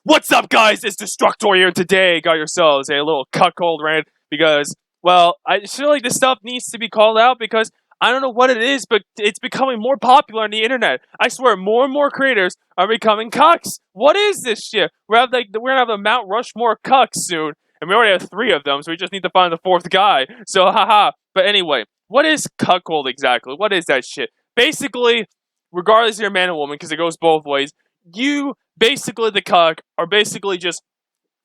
What's up, guys? It's Destructor here. Today, got yourselves a little cuckold rant because, well, I feel like this stuff needs to be called out because I don't know what it is, but it's becoming more popular on the internet. I swear, more and more creators are becoming cucks. What is this shit? We're gonna have a Mount Rushmore cucks soon, and we already have 3 of them, so we just need to find the 4th guy. So, haha. But anyway, what is cuckold exactly? What is that shit? Basically, regardless if you're a man or woman, because it goes both ways, you basically the cuck are basically just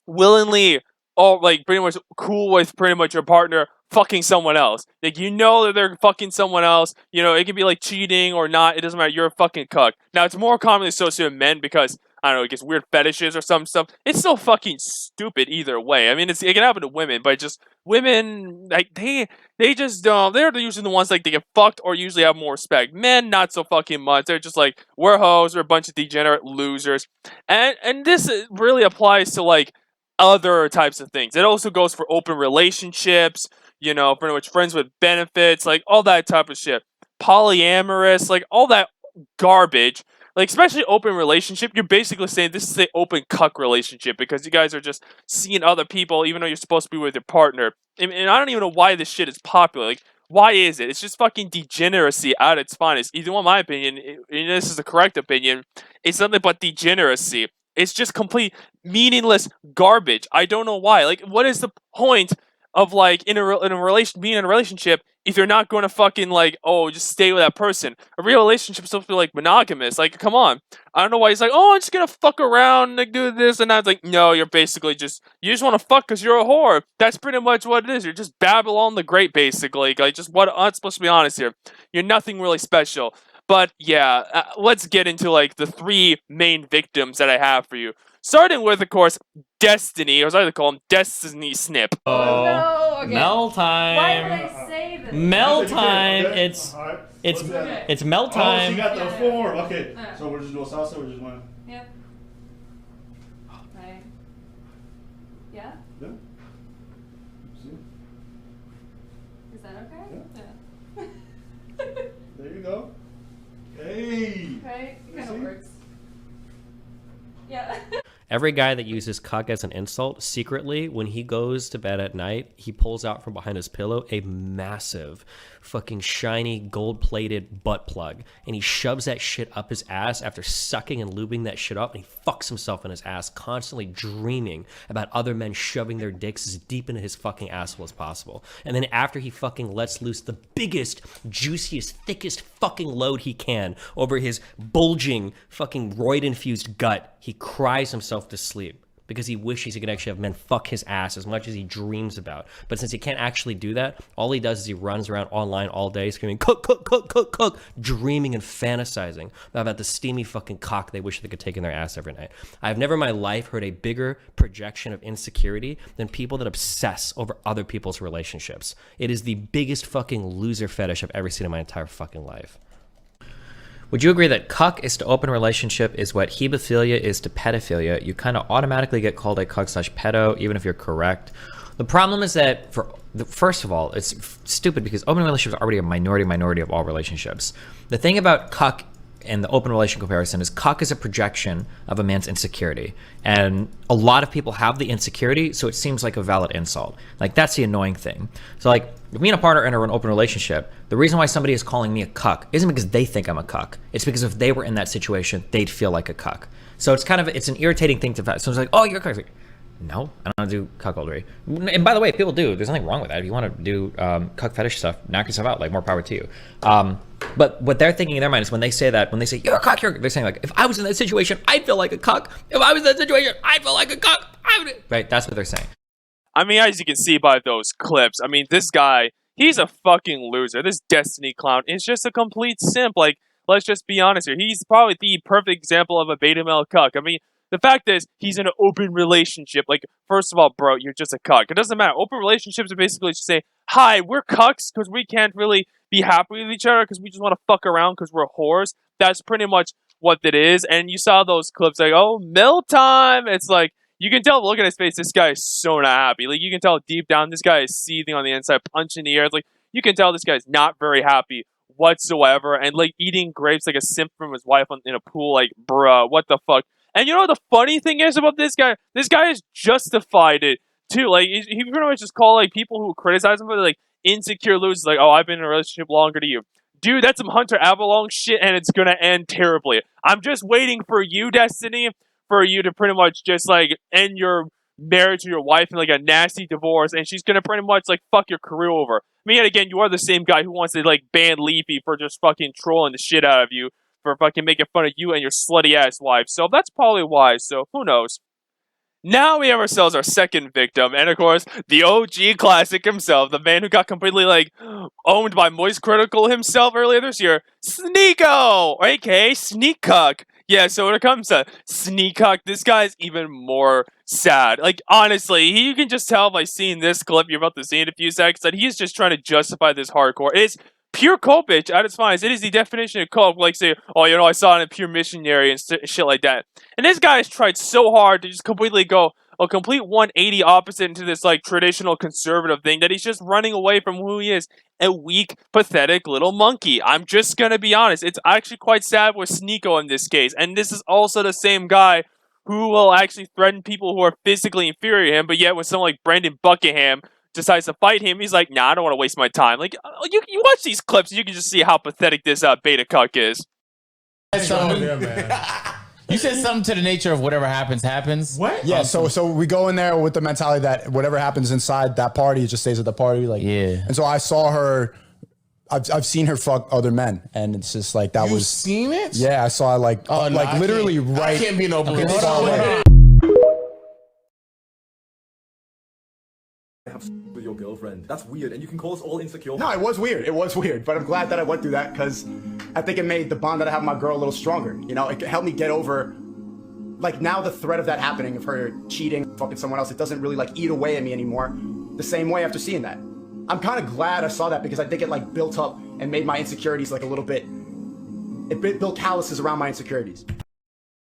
willingly all like pretty much cool with pretty much your partner fucking someone else. Like you know that they're fucking someone else. You know, it can be like cheating or not. It doesn't matter. You're a fucking cuck. Now it's more commonly associated with men because I don't know, it gets weird fetishes or some stuff. It's still fucking stupid either way. I mean, it can happen to women, but just women like they just don't. They're usually the ones like they get fucked or usually have more respect. Men, not so fucking much. They're just like we're hoes. We're a bunch of degenerate losers, and this really applies to like other types of things. It also goes for open relationships, you know, pretty much friends with benefits, like all that type of shit. Polyamorous, like all that garbage. Like especially open relationship, you're basically saying this is an open cuck relationship because you guys are just seeing other people even though you're supposed to be with your partner. And I don't even know why this shit is popular. Like why is it? It's just fucking degeneracy at its finest. Either one, my opinion, and this is the correct opinion, it's nothing but degeneracy. It's just complete meaningless garbage. I don't know why. Like, what is the point of like being in a relationship if you're not going to fucking like just stay with that person? A real relationship is supposed to be like monogamous. Like, come on. I don't know why he's like, I'm just gonna fuck around, like do this and that. It's like, no, you're basically you just want to fuck because you're a whore. That's pretty much what it is. You're just Babylon the Great, basically. Like, just what I'm supposed to be honest here. You're nothing really special. But yeah, let's get into like the 3 main victims that I have for you. Starting with, of course, Destiny, or as I like to call him, Destiny Snip. Oh, no, okay. Mel time. Why would I say this? Mel time. Okay. It's Right. it's Mel Oh, time. she got the Yeah. form. Okay, Yeah. so we're just doing salsa. We're just going. Yep. Right. Yeah? Yeah. See? Is that okay? Yeah. Yeah. There you go. Hey. Right? It kind See? of works. Yeah. Every guy that uses cuck as an insult, secretly, when he goes to bed at night, he pulls out from behind his pillow a massive, fucking shiny, gold-plated butt plug, and he shoves that shit up his ass after sucking and lubing that shit up, and he fucks himself in his ass, constantly dreaming about other men shoving their dicks as deep into his fucking asshole as possible. And then after he fucking lets loose the biggest, juiciest, thickest fucking load he can over his bulging, fucking roid-infused gut, he cries himself to sleep because he wishes he could actually have men fuck his ass as much as he dreams about. But since he can't actually do that, all he does is he runs around online all day screaming, cook, cook, cook, cook, cook, dreaming and fantasizing about the steamy fucking cock they wish they could take in their ass every night. I've never in my life heard a bigger projection of insecurity than people that obsess over other people's relationships. It is the biggest fucking loser fetish I've ever seen in my entire fucking life. Would you agree that cuck is to open relationship is what hebephilia is to pedophilia? You kind of automatically get called a cuck/pedo, even if you're correct. The problem is that, first of all, it's stupid because open relationships are already a minority of all relationships. The thing about cuck and the open relation comparison is cuck is a projection of a man's insecurity. And a lot of people have the insecurity, so it seems like a valid insult. Like, that's the annoying thing. So, like, if me and a partner enter an open relationship, the reason why somebody is calling me a cuck isn't because they think I'm a cuck. It's because if they were in that situation, they'd feel like a cuck. So it's an irritating thing to fact. So it's like, oh, you're a cuck. No, I don't do cuckoldry. And by the way, if people do, there's nothing wrong with that. If you want to do cuck fetish stuff, knock yourself out. Like, more power to you. But what they're thinking in their mind is when they say you're a cuck, they're saying like, if I was in that situation, I'd feel like a cuck. If I was in that situation, I'd feel like a cuck. Right? That's what they're saying. I mean, as you can see by those clips, I mean, this guy, he's a fucking loser. This Destiny clown is just a complete simp. Like, let's just be honest here. He's probably the perfect example of a beta male cuck. I mean, the fact is, he's in an open relationship. Like, first of all, bro, you're just a cuck. It doesn't matter. Open relationships are basically just say, hi, we're cucks because we can't really be happy with each other because we just want to fuck around because we're whores. That's pretty much what it is. And you saw those clips like, oh, Mel time. It's like, you can tell, look at his face, this guy is so not happy. Like, you can tell deep down, this guy is seething on the inside, punching the air. It's like, you can tell this guy's not very happy whatsoever. And, like, eating grapes like a simp from his wife in a pool. Like, bruh, what the fuck? And you know what the funny thing is about this guy? This guy has justified it too. Like he pretty much just called like people who criticize him for like insecure losers, like, oh, I've been in a relationship longer than you. Dude, that's some Hunter Avalon shit, and it's gonna end terribly. I'm just waiting for you, Destiny, for you to pretty much just like end your marriage to your wife in like a nasty divorce, and she's gonna pretty much like fuck your career over. I mean, yet again, you are the same guy who wants to like ban Leafy for just fucking trolling the shit out of you, for fucking making fun of you and your slutty ass wife. So that's probably why. So who knows? Now we have ourselves our second victim, and of course, the OG classic himself, the man who got completely, like, owned by Moist Critical himself earlier this year, Sneako, aka Sneak Cuck. Yeah, so when it comes to Sneak Cuck, this guy is even more sad. Like, honestly, you can just tell by seeing this clip you're about to see in a few seconds that he's just trying to justify this hardcore. It's pure culpage at its finest. It is the definition of cult. Like, say, oh, you know, I saw it in Pure Missionary and shit like that. And this guy has tried so hard to just completely go a complete 180 opposite into this, like, traditional conservative thing that he's just running away from who he is. A weak, pathetic little monkey. I'm just gonna be honest. It's actually quite sad with Sneako in this case. And this is also the same guy who will actually threaten people who are physically inferior to him, but yet when someone like Brandon Buckingham decides to fight him, he's like, nah, I don't want to waste my time. Like, you watch these clips, you can just see how pathetic this beta cuck is. You said something to the nature of whatever happens, happens. What? Yeah, so we go in there with the mentality that whatever happens inside that party, it just stays at the party. Like, yeah. And so I saw her, I've seen her fuck other men, and it's just like that was. Seen it? Yeah, I saw it like literally right. I can't be no Okay, Bruce. hold on. Have with your girlfriend. That's weird, and you can call us all insecure. No, it was weird. It was weird, but I'm glad that I went through that because I think it made the bond that I have with my girl a little stronger. You know, it helped me get over. Like now, the threat of that happening, of her cheating, fucking someone else, it doesn't really like eat away at me anymore. The same way after seeing that. I'm kind of glad I saw that because I think it like built up and made my insecurities like a little bit. It built calluses around my insecurities.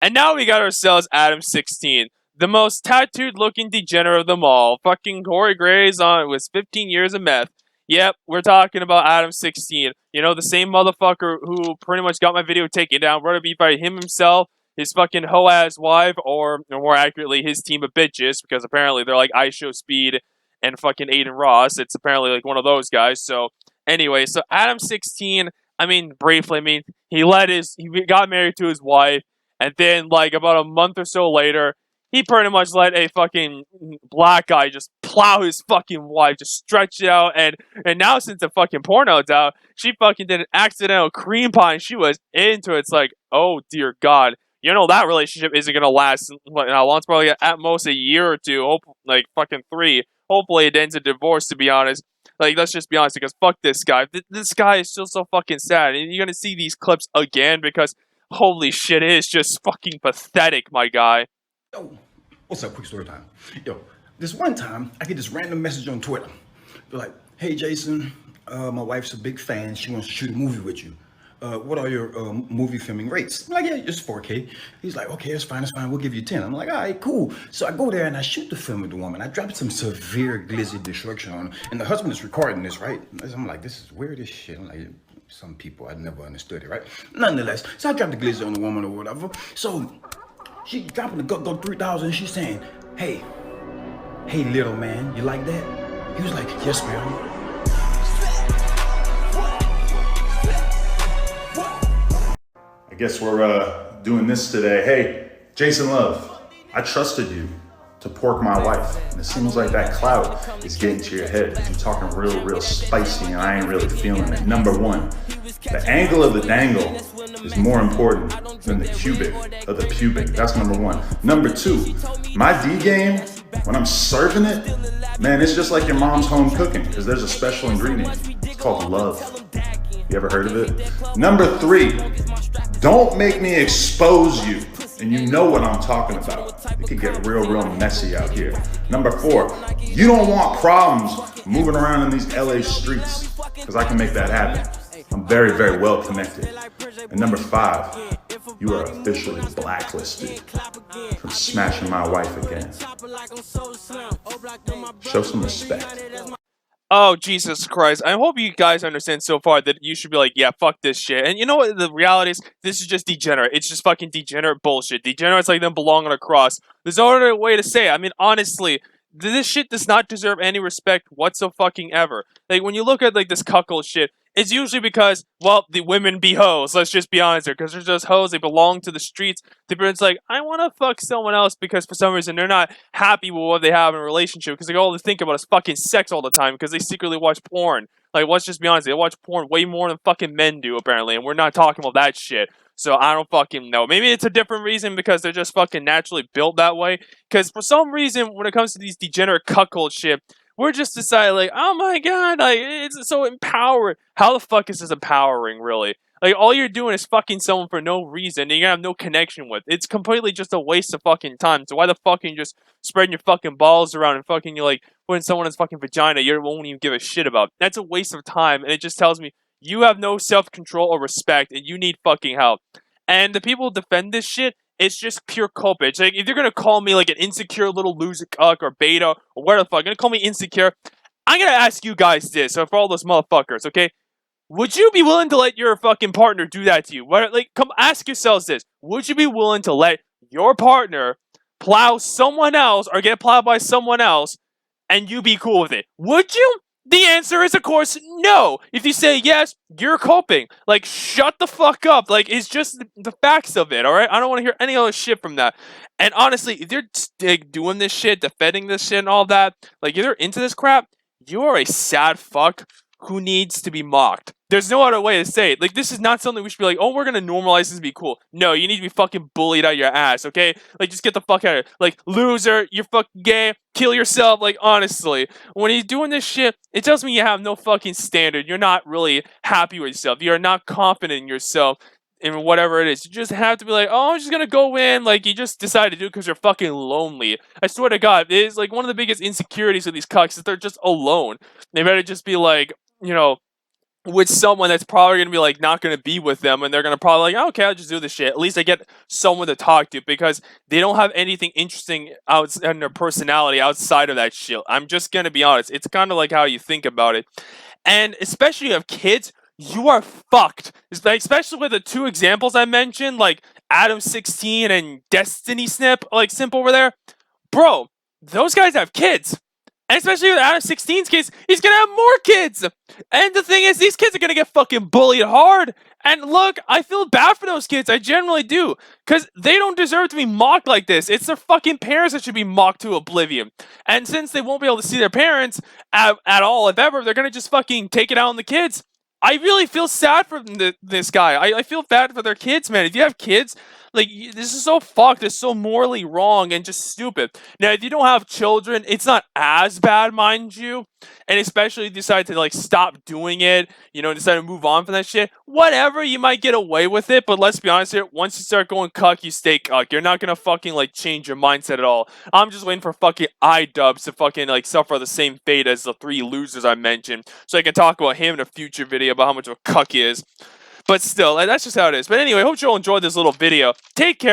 And now we got ourselves Adam 16. The most tattooed-looking degenerate of them all. Fucking Corey Gray's on with 15 years of meth. Yep, we're talking about Adam 16. You know, the same motherfucker who pretty much got my video taken down, whether it be by him himself, his fucking hoe-ass wife, or more accurately, his team of bitches, because apparently they're like iShow Speed and fucking Aiden Ross. It's apparently like one of those guys. So, anyway, so Adam 16, I mean, briefly, he got married to his wife, and then, like, about a month or so later, he pretty much let a fucking black guy just plow his fucking wife, just stretch it out, and now since the fucking porno's out, she fucking did an accidental cream pie, and she was into it. It's like, oh dear God. You know that relationship isn't gonna last how long? It's probably at most a year or two, like fucking 3. Hopefully it ends in divorce, to be honest. Like, let's just be honest, because fuck this guy. This guy is still so fucking sad, and you're gonna see these clips again, because holy shit, it is just fucking pathetic, my guy. Yo, what's up? Quick story time. Yo, this one time, I get this random message on Twitter. They're like, hey, Jason, my wife's a big fan. She wants to shoot a movie with you. What are your movie filming rates? I'm like, yeah, just 4K. He's like, okay, it's fine, we'll give you 10. I'm like, all right, cool. So I go there and I shoot the film with the woman. I drop some severe glizzy destruction on her. And the husband is recording this, right? I'm like, this is weird as shit. I'm like, some people, I never understood it, right? Nonetheless, so I drop the glizzy on the woman or whatever. So she dropping the go 3,000 and she's saying, hey, little man, you like that? He was like, yes, ma'am. I guess we're doing this today. Hey, Jason Love, I trusted you to pork my wife. And it seems like that clout is getting to your head. You're talking real spicy and I ain't really feeling it. Number 1, the angle of the dangle is more important than the cubic of the pubic. That's number 1. Number 2, my D game, when I'm serving it, man, it's just like your mom's home cooking because there's a special ingredient. It's called love. You ever heard of it? Number 3, don't make me expose you. And you know what I'm talking about. It could get real messy out here. Number 4, you don't want problems moving around in these LA streets because I can make that happen. I'm very well connected. And number 5, you are officially blacklisted from smashing my wife again. Show some respect. Oh, Jesus Christ. I hope you guys understand so far that you should be like, yeah, fuck this shit. And you know what the reality is? This is just degenerate. It's just fucking degenerate bullshit. Degenerates like them belong on a cross. There's no other way to say it. I mean, honestly, this shit does not deserve any respect whatsoever. Like, when you look at, like, this cuckold shit, it's usually because, well, the women be hoes. Let's just be honest here. Because they're just hoes. They belong to the streets. The parents like, I want to fuck someone else because for some reason they're not happy with what they have in a relationship because they all they think about is fucking sex all the time because they secretly watch porn. Like, let's just be honest. They watch porn way more than fucking men do, apparently. And we're not talking about that shit. So I don't fucking know. Maybe it's a different reason because they're just fucking naturally built that way. Because for some reason, when it comes to these degenerate cuckold shit, we're just deciding like, oh my god, like it's so empowering. How the fuck is this empowering, really? Like all you're doing is fucking someone for no reason and you're gonna have no connection with. It's completely just a waste of fucking time. So why the fuck are you just spreading your fucking balls around and fucking you like putting someone's fucking vagina you won't even give a shit about? That's a waste of time and it just tells me you have no self-control or respect and you need fucking help. And the people who defend this shit, it's just pure culpage. Like, if you're gonna call me like an insecure little loser cuck or beta or whatever the fuck, gonna call me insecure, I'm gonna ask you guys this, or for all those motherfuckers, okay? Would you be willing to let your fucking partner do that to you? What, like, come ask yourselves this. Would you be willing to let your partner plow someone else or get plowed by someone else and you be cool with it? Would you? The answer is, of course, no. If you say yes, you're coping. Like, shut the fuck up. Like, it's just the facts of it, alright? I don't want to hear any other shit from that. And honestly, if you're like, doing this shit, defending this shit and all that, like, if you're into this crap, you are a sad fuck who needs to be mocked. There's no other way to say it. Like, this is not something we should be like, oh, we're gonna normalize this and be cool. No, you need to be fucking bullied out your ass, okay? Like, just get the fuck out of here. Like, loser, you're fucking gay, kill yourself. Like, honestly, when he's doing this shit, it tells me you have no fucking standard. You're not really happy with yourself. You're not confident in yourself. And whatever it is, you just have to be like, oh, I'm just gonna go in. Like, you just decide to do it because you're fucking lonely. I swear to God, it is like one of the biggest insecurities of these cucks is they're just alone. They better just be like, you know, with someone that's probably going to be like not going to be with them and they're going to probably like, oh, okay, I'll just do this shit. At least I get someone to talk to because they don't have anything interesting outside in their personality outside of that shit. I'm just going to be honest. It's kind of like how you think about it. And especially if you have kids, you are fucked. Especially with the two examples I mentioned, like Adam 16 and Destiny Snip, like Simp over there. Bro, those guys have kids. And especially with Adam 16's case, he's gonna have more kids! And the thing is, these kids are gonna get fucking bullied hard! And look, I feel bad for those kids, I generally do. Because they don't deserve to be mocked like this. It's their fucking parents that should be mocked to oblivion. And since they won't be able to see their parents at all, if ever, they're gonna just fucking take it out on the kids. I really feel sad for this guy. I feel bad for their kids, man. If you have kids, like, this is so fucked. It's so morally wrong and just stupid. Now, if you don't have children, it's not as bad, mind you. And especially if you decide to, like, stop doing it, you know, decide to move on from that shit. Whatever, you might get away with it. But let's be honest here. Once you start going cuck, you stay cuck. You're not gonna fucking, like, change your mindset at all. I'm just waiting for fucking iDubbbz to fucking, like, suffer the same fate as the three losers I mentioned. So I can talk about him in a future video about how much of a cuck he is. But still, that's just how it is. But anyway, hope you all enjoyed this little video. Take care.